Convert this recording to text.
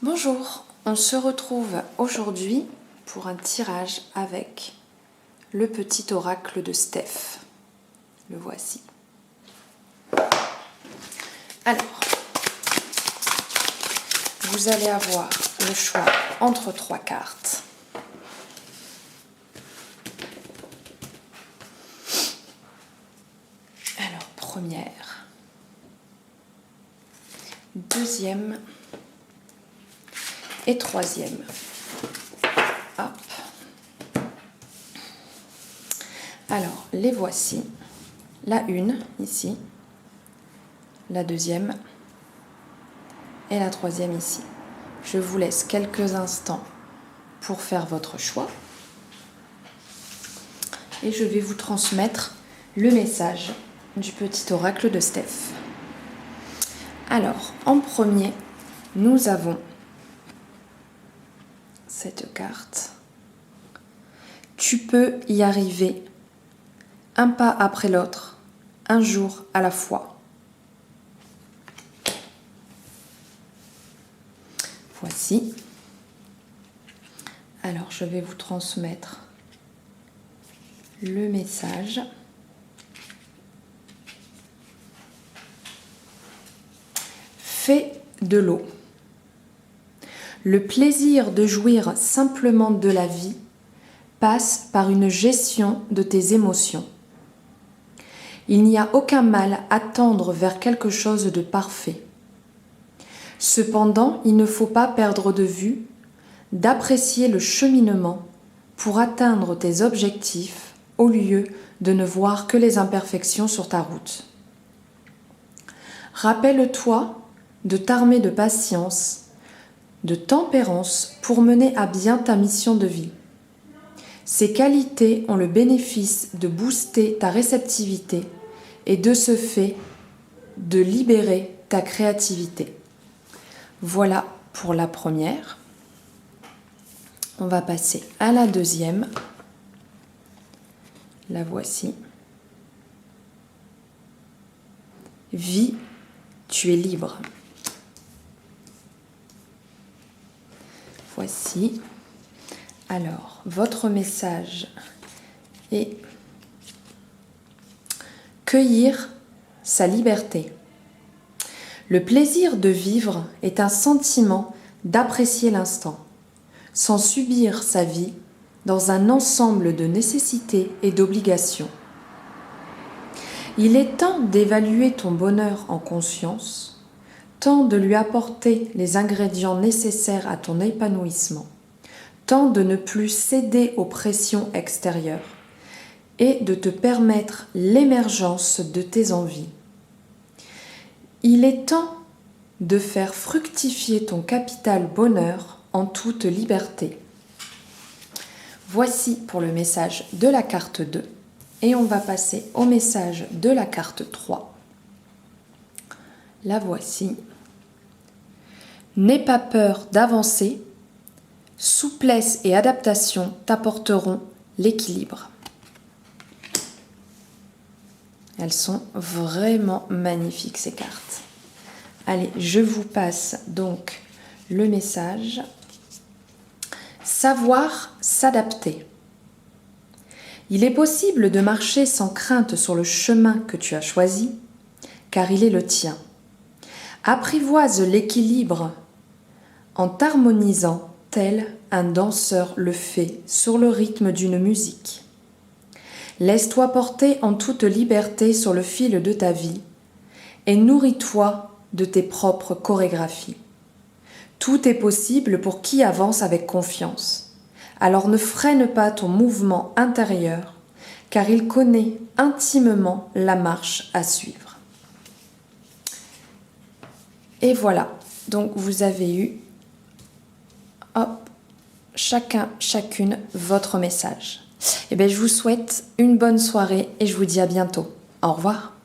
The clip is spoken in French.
Bonjour, on se retrouve aujourd'hui pour un tirage avec le petit oracle de Steph. Le voici. Alors, vous allez avoir le choix entre 3 cartes. Alors, première, deuxième et troisième. Hop. Alors, les voici. La une, ici. La deuxième. Et la troisième, ici. Je vous laisse quelques instants pour faire votre choix. Et je vais vous transmettre le message du petit oracle de Steph. Alors, en premier, nous avons cette carte. Tu peux y arriver un pas après l'autre, un jour à la fois. Voici. Alors, je vais vous transmettre le message. Fais de l'eau. Le plaisir de jouir simplement de la vie passe par une gestion de tes émotions. Il n'y a aucun mal à tendre vers quelque chose de parfait. Cependant, il ne faut pas perdre de vue d'apprécier le cheminement pour atteindre tes objectifs au lieu de ne voir que les imperfections sur ta route. Rappelle-toi de t'armer de patience, de tempérance pour mener à bien ta mission de vie. Ces qualités ont le bénéfice de booster ta réceptivité et de ce fait de libérer ta créativité. Voilà pour la première. On va passer à la deuxième. La voici. Vie, tu es libre. Voici. Alors, votre message est cueillir sa liberté. Le plaisir de vivre est un sentiment d'apprécier l'instant, sans subir sa vie dans un ensemble de nécessités et d'obligations. Il est temps d'évaluer ton bonheur en conscience, temps de lui apporter les ingrédients nécessaires à ton épanouissement, temps de ne plus céder aux pressions extérieures et de te permettre l'émergence de tes envies. Il est temps de faire fructifier ton capital bonheur en toute liberté. Voici pour le message de la carte 2 et on va passer au message de la carte 3. La voici. N'aie pas peur d'avancer. Souplesse et adaptation t'apporteront l'équilibre. Elles sont vraiment magnifiques ces cartes. Allez, je vous passe donc le message. Savoir s'adapter. Il est possible de marcher sans crainte sur le chemin que tu as choisi, car il est le tien. Apprivoise l'équilibre en t'harmonisant tel un danseur le fait sur le rythme d'une musique. Laisse-toi porter en toute liberté sur le fil de ta vie et nourris-toi de tes propres chorégraphies. Tout est possible pour qui avance avec confiance. Alors ne freine pas ton mouvement intérieur, car il connaît intimement la marche à suivre. Et voilà, donc vous avez eu, chacune votre message. Et bien, je vous souhaite une bonne soirée et je vous dis à bientôt. Au revoir.